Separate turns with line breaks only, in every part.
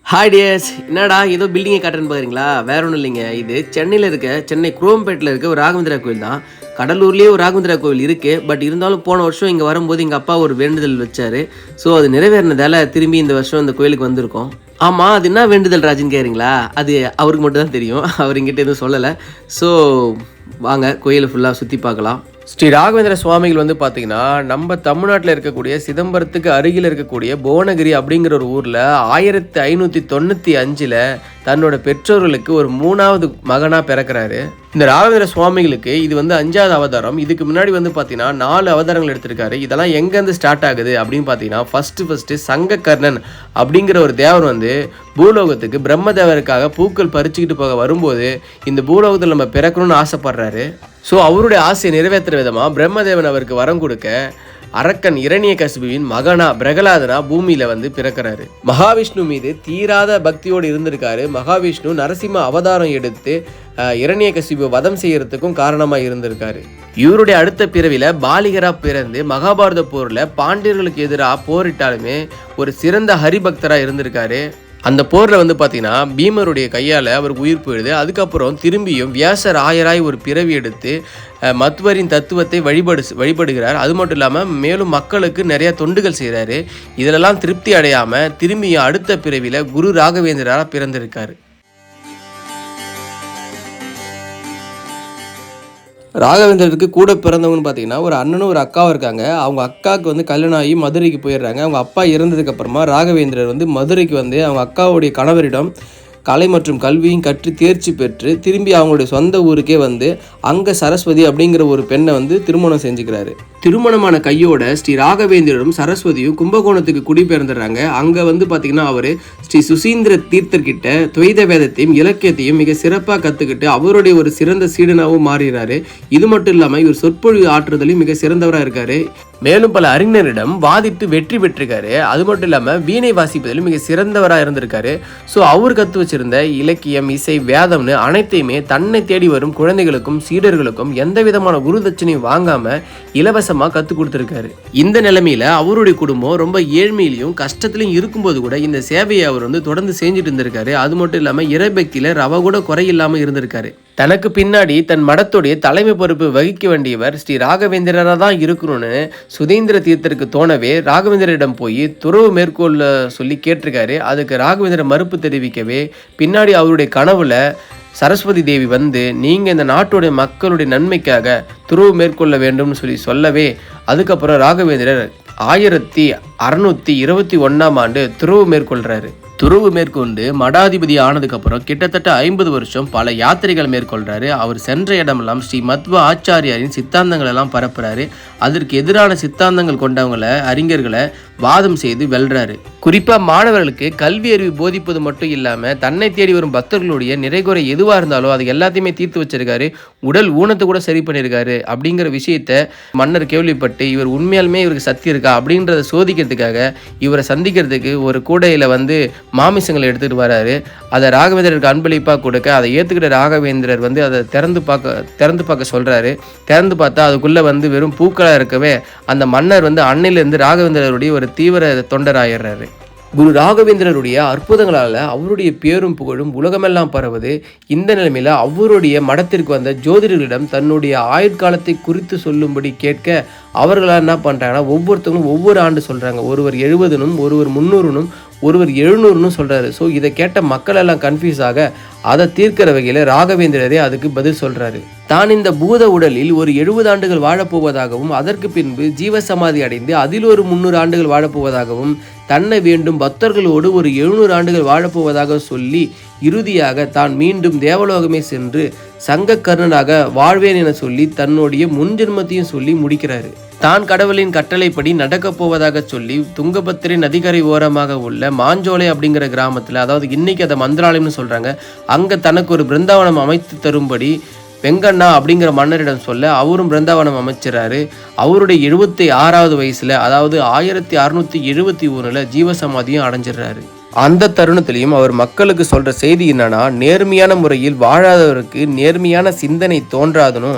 Hi tears, என்னடா ஏதோ பில்டிங்கை காட்டுறேன்னு பார்க்குறீங்களா? வேற ஒன்றும் இல்லைங்க. இது சென்னையில் இருக்க சென்னை குரோம்பேட்டில் இருக்க ஒரு ராகவேந்திரா கோயில் தான். கடலூர்லேயே ஒரு ராகவேந்திரா கோயில் இருக்குது. பட் இருந்தாலும் போன வருஷம் இங்கே வரும்போது எங்கள் அப்பா ஒரு வேண்டுதல் வச்சார். ஸோ அது நிறைவேறினதால திரும்பி இந்த வருஷம் இந்த கோயிலுக்கு வந்திருக்கோம். ஆமாம், அது என்ன வேண்டுதல் ராஜின்னு கேட்குறீங்களா? அது அவருக்கு மட்டும் தான் தெரியும். அவர் எங்கிட்ட எதுவும் சொல்லலை. ஸோ வாங்க கோயிலை ஃபுல்லாக சுற்றி பார்க்கலாம். ஸ்ரீ ராகவேந்திர சுவாமிகள் வந்து பார்த்தீங்கன்னா நம்ம தமிழ்நாட்டில் இருக்கக்கூடிய சிதம்பரத்துக்கு அருகில் இருக்கக்கூடிய புவனகிரி அப்படிங்கிற ஒரு ஊரில் 1595 தன்னோட பெற்றோர்களுக்கு ஒரு 3வது மகனாக பிறக்கிறாரு. இந்த ராகவேந்திர சுவாமிகளுக்கு இது வந்து 5வது அவதாரம். இதுக்கு முன்னாடி வந்து பார்த்தீங்கன்னா 4 அவதாரங்கள் எடுத்திருக்காரு. இதெல்லாம் எங்கேருந்து ஸ்டார்ட் ஆகுது அப்படின்னு பார்த்தீங்கன்னா ஃபஸ்ட்டு சங்ககர்ணன் அப்படிங்கிற ஒரு தேவர் வந்து பூலோகத்துக்கு பிரம்மதேவருக்காக பூக்கள் பறிச்சுக்கிட்டு போக வரும்போது இந்த பூலோகத்தில் நம்ம பிறக்கணும்னு ஆசைப்படுறாரு. ஸோ அவருடைய ஆசையை நிறைவேற்றுற விதமாக பிரம்மதேவன் அவருக்கு வரம் கொடுக்க அரக்கன் இரணியகசிபுவின் மகனா பிரகலாதனா பூமியில வந்து பிறக்கிறாரு. மகாவிஷ்ணு மீது தீராத பக்தியோடு இருந்திருக்காரு. மகாவிஷ்ணு நரசிம்ம அவதாரம் எடுத்து இரணியகசிபு வதம் செய்யறதுக்கும் காரணமா இருந்திருக்காரு. இவருடைய அடுத்த பிறவில பாலிகரா பிறந்து மகாபாரத போர்ல பாண்டியர்களுக்கு எதிராக போரிட்டாலுமே ஒரு சிறந்த ஹரிபக்தரா இருந்திருக்காரு. அந்த போரில் வந்து பார்த்தீங்கன்னா பீமருடைய கையால் அவருக்கு உயிர் போயிடுது. அதுக்கப்புறம் திரும்பியும் வியாசர் ஆயராய் ஒரு பிறவி எடுத்து மத்வரின் தத்துவத்தை வழிபடுகிறார். அது மட்டும் இல்லாமல் மேலும் மக்களுக்கு நிறைய தொண்டுகள் செய்கிறாரு. இதிலெல்லாம் திருப்தி அடையாமல் திரும்பியும் அடுத்த பிறவியில் குரு ராகவேந்திரராக பிறந்திருக்காரு. ராகவேந்திரருக்கு கூட பிறந்தவங்கன்னு பார்த்தீங்கன்னா ஒரு அண்ணனும் ஒரு அக்காவும் இருக்காங்க. அவங்க அக்காவுக்கு வந்து கல்யாணம் ஆகி மதுரைக்கு போயிடுறாங்க. அவங்க அப்பா இறந்ததுக்கப்புறமா ராகவேந்திரர் வந்து மதுரைக்கு வந்து அவங்க அக்காவுடைய கணவரிடம் கலை மற்றும் கல்வியும் கற்று தேர்ச்சி பெற்று திரும்பி அவங்களுடைய சொந்த ஊருக்கே வந்து அங்கே சரஸ்வதி அப்படிங்கிற ஒரு பெண்ணை வந்து திருமணம் செஞ்சுக்கிறாரு. திருமணமான கையோட ஸ்ரீ ராகவேந்திரரும் சரஸ்வதியும் கும்பகோணத்துக்கு குடிபெயர்ந்துடுறாங்க. அங்கே வந்து பார்த்திங்கன்னா அவர் ஸ்ரீ சுசீந்திர தீர்த்தர்கிட்ட துவைத வேதத்தையும் இலக்கியத்தையும் மிக சிறப்பாக கற்றுக்கிட்டு அவருடைய ஒரு சிறந்த சீடனாகவும் மாறுகிறாரு. இது மட்டும் இல்லாமல் இவர் சொற்பொழிவு ஆற்றுதலையும் மிக சிறந்தவராக இருக்காரு. மேலும் பல அறிஞரிடம் வாதிட்டு வெற்றி பெற்றிருக்காரு. அது மட்டும் இல்லாமல் வீணை வாசிப்பதிலும் மிக சிறந்தவராக இருந்திருக்காரு. ஸோ அவர் கற்று வச்சிருந்த இலக்கியம், இசை, வேதம்னு அனைத்தையுமே தன்னை தேடி வரும் குழந்தைகளுக்கும் சீடர்களுக்கும் எந்த விதமான குரு தட்சணையும் வாங்காம இலவசமாக கற்றுக் கொடுத்துருக்காரு. இந்த நிலைமையில அவருடைய குடும்பம் ரொம்ப ஏழ்மையிலையும் கஷ்டத்திலையும் இருக்கும்போது கூட இந்த சேவையை அவர் வந்து தொடர்ந்து செஞ்சுட்டு இருந்திருக்காரு. அது மட்டும் இல்லாமல் இறைபக்தியில ரவ கூட குறையில்லாமல் இருந்திருக்காரு. தனக்கு பின்னாடி தன் மடத்துடைய தலைமை பொறுப்பு வகிக்க வேண்டியவர் ஸ்ரீ ராகவேந்திரராக தான் இருக்கணும்னு சுதீந்திர தீர்த்தருக்கு தோணவே ராகவேந்திரிடம் போய் துறவு மேற்கொள்ள சொல்லி கேட்டிருக்காரு. அதுக்கு ராகவேந்திர மறுப்பு தெரிவிக்கவே பின்னாடி அவருடைய கனவுல சரஸ்வதி தேவி வந்து நீங்கள் இந்த நாட்டுடைய மக்களுடைய நன்மைக்காக துறவு மேற்கொள்ள வேண்டும்னு சொல்லவே அதுக்கப்புறம் ராகவேந்திரர் 1621 துறவு மேற்கொள்கிறாரு. துறவு மேற்கொண்டு மடாதிபதி ஆனதுக்கப்புறம் கிட்டத்தட்ட 50 வருஷம் பல யாத்திரைகள் மேற்கொள்கிறாரு. அவர் சென்ற இடமெல்லாம் ஸ்ரீ மத்வ ஆச்சாரியாரின் சித்தாந்தங்கள் எல்லாம் பரப்புறாரு. அதற்கு எதிரான சித்தாந்தங்கள் கொண்டவங்களை அறிஞர்களை வாதம் செய்து வெல்றாரு. குறிப்பாக மாணவர்களுக்கு கல்வி அறிவு போதிப்பது மட்டும் இல்லாமல் தன்னை தேடி வரும் பக்தர்களுடைய நிறைகுறை எதுவாக இருந்தாலும் அது எல்லாத்தையுமே தீர்த்து வச்சிருக்காரு. உடல் ஊனத்தை கூட சரி பண்ணியிருக்காரு. அப்படிங்கிற விஷயத்த மன்னர் கேள்விப்பட்டு இவர் உண்மையாலுமே இவருக்கு சக்தி இருக்கா அப்படின்றத சோதிக்கிறதுக்காக இவரை சந்திக்கிறதுக்கு ஒரு கூடையில் வந்து மாமிசங்களை எடுத்துகிட்டு வராரு. அதை ராகவேந்திரருக்கு அன்பளிப்பாக கொடுக்க அதை ஏற்றுக்கிட்ட ராகவேந்திரர் வந்து அதை திறந்து பார்க்க சொல்கிறாரு. திறந்து பார்த்தா அதுக்குள்ளே வந்து வெறும் பூக்களாக இருக்கவே அந்த மன்னர் வந்து அன்னையிலேருந்து ராகவேந்திரருடைய ஒரு தீவிர தொண்டராயிடுறாரு. குரு ராகவேந்திரருடைய அற்புதங்களால் அவருடைய பேரும் புகழும் உலகமெல்லாம் பரவுது. இந்த நிலைமையில் அவருடைய மடத்திற்கு வந்த ஜோதிடர்களிடம் தன்னுடைய ஆயுட்காலத்தை குறித்து சொல்லும்படி கேட்க அவர்களால் என்ன பண்ணுறாங்கன்னா ஒவ்வொருத்தவங்களும் ஒவ்வொரு ஆண்டு சொல்கிறாங்க. ஒருவர் 70னும் ஒருவர் 300னும் ஒருவர் 700ன்னு சொல்கிறாரு. ஸோ இதை கேட்ட மக்கள் எல்லாம் கன்ஃபியூஸ் ஆக அதை தீர்க்கிற வகையில் ராகவேந்திரரே அதுக்கு பதில் சொல்கிறாரு. தான் இந்த பூத உடலில் ஒரு 70 ஆண்டுகள் வாழப்போவதாகவும் அதற்கு பின்பு ஜீவசமாதி அடைந்து அதில் ஒரு 300 ஆண்டுகள் வாழப்போவதாகவும் தன்னை வேண்டும் பக்தர்களோடு ஒரு 700 ஆண்டுகள் வாழப்போவதாக சொல்லி இறுதியாக தான் மீண்டும் தேவலோகமே சென்று சங்ககர்ணனாக வாழ்வேன் என சொல்லி தன்னுடைய முன்ஜென்மத்தையும் சொல்லி முடிக்கிறாரு. தான் கடவுளின் கட்டளைப்படி நடக்கப் போவதாக சொல்லி துங்கபத்திரை நதிக்கரை ஓரமாக உள்ள மாஞ்சோலை அப்படிங்கிற கிராமத்தில், அதாவது இன்னைக்கு அதை மந்திராலயம்னு சொல்கிறாங்க, அங்கே தனக்கு ஒரு பிருந்தாவனம் அமைத்து தரும்படி வெங்கண்ணா அப்படிங்கிற மன்னரிடம் சொல்ல அவரும் பிருந்தாவனம் அமைச்சிறாரு. அவருடைய 76வது வயசில், அதாவது 1671 ஜீவசமாதியும் அடைஞ்சிடுறாரு. அந்த தருணத்திலையும் அவர் மக்களுக்கு சொல்கிற செய்தி என்னன்னா, நேர்மையான முறையில் வாழாதவருக்கு நேர்மையான சிந்தனை தோன்றாதனும்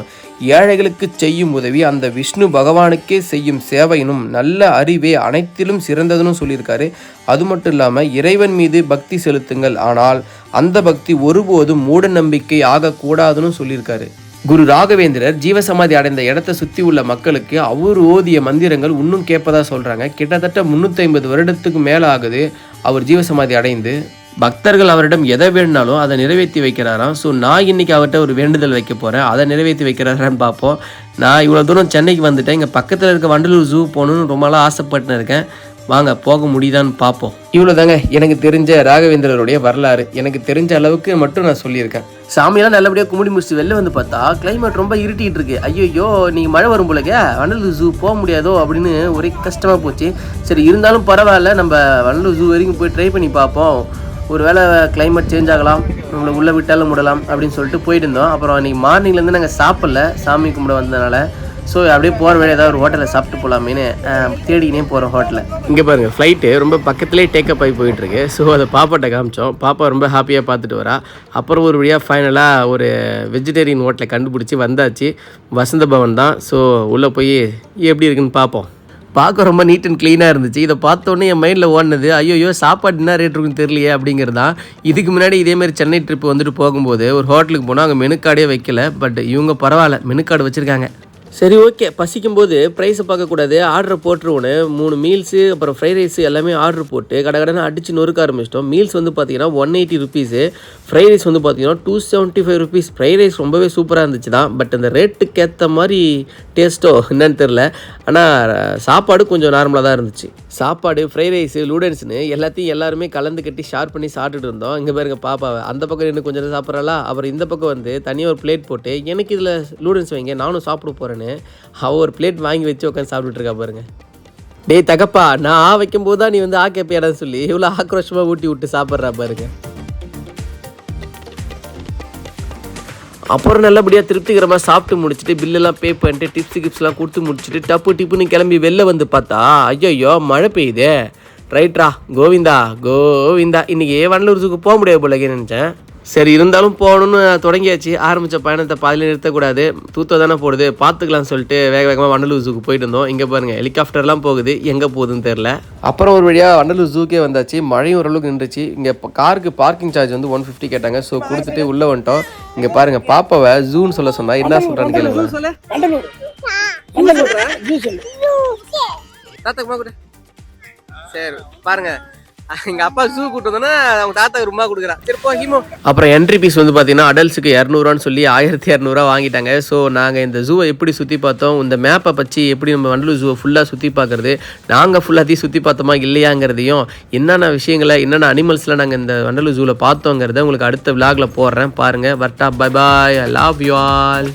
ஏழைகளுக்கு செய்யும் உதவி அந்த விஷ்ணு பகவானுக்கே செய்யும் சேவையினும் நல்ல அறிவே அனைத்திலும் சிறந்ததுன்னு சொல்லியிருக்காரு. அது மட்டும் இல்லாமல் இறைவன் மீது பக்தி செலுத்துங்கள், ஆனால் அந்த பக்தி ஒருபோதும் மூட நம்பிக்கை ஆகக்கூடாதுன்னு சொல்லியிருக்காரு. குரு ராகவேந்திரர் ஜீவசமாதி அடைந்த இடத்தை சுற்றி உள்ள மக்களுக்கு அவர் ஓதிய மந்திரங்கள் இன்னும் கேட்பதா சொல்கிறாங்க. கிட்டத்தட்ட 350 வருடத்துக்கு மேலே ஆகுது அவர் ஜீவசமாதி அடைந்து. பக்தர்கள் அவரிடம் எதை வேணுனாலும் அதை நிறைவேற்றி வைக்கிறாராம். ஸோ நான் இன்றைக்கி அவர்கிட்ட ஒரு வேண்டுதல் வைக்க போகிறேன், அதை நிறைவேற்றி வைக்கிறாரான்னு பார்ப்போம். நான் இவ்வளோ தூரம் சென்னைக்கு வந்துட்டேன், இங்கே பக்கத்தில் இருக்க வண்டலூர் ஜூ போகணுன்னு ரொம்ப நாளாக ஆசைப்பட்டுன்னு இருக்கேன். வாங்க போக முடியுதான்னு பார்ப்போம். இவ்வளோ தாங்க எனக்கு தெரிஞ்ச ராகவேந்திரருடைய வரலாறு. எனக்கு தெரிஞ்ச அளவுக்கு மட்டும் நான் சொல்லியிருக்கேன். சாமியெல்லாம் நல்லபடியாக கும்பிடி முடிச்சு வெளில வந்து பார்த்தா கிளைமேட் ரொம்ப இருட்டிகிட்டு இருக்கு. ஐயோ நீங்கள் மழை வரும் போலங்க, வண்டலூர் ஜூ போக முடியாதோ அப்படின்னு ஒரே கஷ்டமாக போச்சு. சரி இருந்தாலும் பரவாயில்ல, நம்ம வண்டலூர் ஜூ வரைக்கும் போய் ட்ரை பண்ணி பார்ப்போம், ஒரு வேளை கிளைமேட் சேஞ்ச் ஆகலாம், நம்மளை உள்ளே விட்டாலும் விடலாம் அப்படின்னு சொல்லிட்டு போயிட்டு இருந்தோம். அப்புறம் அன்றைக்கி மார்னிங்லேருந்து நாங்கள் சாப்பிடல, சாமி கும்பிட வந்ததுனால. ஸோ அப்படியே போகிற வேலை ஏதாவது ஒரு ஹோட்டலில் சாப்பிட்டு போகலாமேன்னு தேடினே போகிறோம் ஹோட்டலில். இங்கே பாருங்கள், ஃப்ளைட்டு ரொம்ப பக்கத்துலேயே டேக்கப் ஆகி போயிட்டுருக்கு. ஸோ அதை பாப்பாட்ட காமிச்சோம். பாப்பா ரொம்ப ஹாப்பியாக பார்த்துட்டு வரா. அப்புறம் ஒரு வழியாக ஃபைனலாக ஒரு வெஜிடேரியன் ஹோட்டலை கண்டுபிடிச்சி வந்தாச்சு. வசந்த பவன் தான். ஸோ உள்ளே போய் எப்படி இருக்குன்னு பார்ப்போம். பார்க்க ரொம்ப நீட் அண்ட் க்ளீனாக இருந்துச்சு. இதை பார்த்தோன்னே என் மைண்டில் ஓடினது, ஐயோ சாப்பாடு என்ன ரேட் இருக்குன்னு தெரியலையே அப்படிங்கிறது தான். இதுக்கு முன்னாடி இதேமாதிரி சென்னை ட்ரிப் வந்துட்டு போகும்போது ஒரு ஹோட்டலுக்கு போனால் அங்கே மெனு கார்டே வைக்கல. பட் இவங்க பரவாயில்ல, மெனு கார்டு வச்சுருக்காங்க. சரி ஓகே, பசிக்கும்போது ப்ரைஸை பார்க்கக்கூடாது, ஆர்டர் போட்டுருவோன்னு 3 மீல்ஸு அப்புறம் ஃப்ரைட் ரைஸு எல்லாமே ஆர்டர் போட்டு கடை அடித்து நொறுக்க ஆரம்பிச்சிட்டோம். மீல்ஸ் வந்து பார்த்தீங்கன்னா 180 ருபீஸு, ஃப்ரைட் ரைஸ் வந்து பார்த்தீங்கன்னா 275 ருபீஸ். ஃப்ரைட் ரைஸ் ரொம்பவே சூப்பராக இருந்துச்சு தான். பட் அந்த ரேட்டுக்கு ஏற்ற மாதிரி டேஸ்ட்டோ என்னன்னு தெரில. ஆனால் சாப்பாடு கொஞ்சம் நார்மலாக தான் இருந்துச்சு. சாப்பாடு, ஃப்ரைட் ரைஸு, லூடன்ஸ்னு எல்லாத்தையும் எல்லாருமே கலந்து கட்டி ஷேர் பண்ணி சாப்பிட்டுட்டு இருந்தோம். இங்கே பாருங்க பாப்பாவை அந்த பக்கம் இன்னும் கொஞ்சம் சாப்பிட்றாளா, அவர் இந்த பக்கம் வந்து தனியாக ஒரு பிளேட் போட்டு எனக்கு இதில் லூடன்ஸ் வைங்க நானும் சாப்பிட போகிறேன்னு அவள் ஒரு பிளேட் வாங்கி வச்சு உட்காந்து சாப்பிட்டுட்டு இருக்கா பாருங்க. டேய் தகப்பா, நான் வைக்கும்போது தான் நீ வந்து கேட்பியாடான்னு சொல்லி இவ்வளோ ஆக்ரோஷமாக ஊட்டி விட்டு சாப்பிட்றா பாருங்க. அப்புறம் நல்லபடியாக திருப்திகரமாக சாப்பிட்டு முடிச்சுட்டு பில்லெல்லாம் பே பண்ணிட்டு டிப்ஸு கிப்ஸ்லாம் கொடுத்து முடிச்சுட்டு டிப்புன்னு கிளம்பி வெளில வந்து பார்த்தா ஐயோ மழை பெய்யுதே. ரைட்ரா, கோவிந்தா கோவிந்தா, இன்றைக்கி வண்டலூர் ஜூக்கு போக முடியாது போலக்கே நினச்சேன். சரி இருந்தாலும் போகணுன்னு தொடங்கியாச்சு. ஆரம்பித்த பயணத்தை பாதியில் நிறுத்தக்கூடாது, தூத்த தானே போடுது, பார்த்துக்கலாம்னு சொல்லிட்டு வேகமாக வண்டலூர் ஜூக்கு போயிட்டு இருந்தோம். இங்கே பாருங்கள் ஹெலிகாப்டர்லாம் போகுது, எங்கே போகுதுன்னு தெரில. அப்புறம் ஒரு வழியாக வண்டலூர் ஜூக்கே வந்தாச்சு. மழையும் ஓரளவுக்கு நின்றுச்சு. இங்கே காருக்கு பார்க்கிங் சார்ஜ் வந்து 150 கேட்டாங்க. ஸோ கொடுத்துட்டு உள்ளே வந்துட்டோம். இங்கே பாருங்கள் பாப்பாவை ஜூன்னு சொல்ல சொன்னா என்ன சொல்கிறான்னு கேளுங்க. சரி பாருங்க, எங்க அப்பா ஜூ கூட்டு வந்தோன்னா அவங்க தாத்தாக்கு ரூபா கொடுக்குறா. அப்புறம் என்ட்ரி ஃபீஸ் வந்து பார்த்தீங்கன்னா அடல்ட்ஸுக்கு 200 சொல்லி 1200 வாங்கிட்டாங்க. ஸோ நாங்கள் இந்த ஜூவை எப்படி சுற்றி பார்த்தோம், இந்த மேப்பை பற்றி எப்படி நம்ம வண்டலூர் ஜூவை ஃபுல்லாக சுற்றி பார்க்குறது, நாங்கள் ஃபுல்லாத்தையும் சுற்றி பார்த்தோமா இல்லையாங்கிறதையும், என்னென்ன விஷயங்களை என்னென்ன அனிமல்ஸ்லாம் நாங்கள் இந்த வண்டலூர் ஜூவில் பார்த்தோங்கிறத உங்களுக்கு அடுத்த விலாகில் போடுறேன் பாருங்கள். பர்டா, bye bye, I love you all.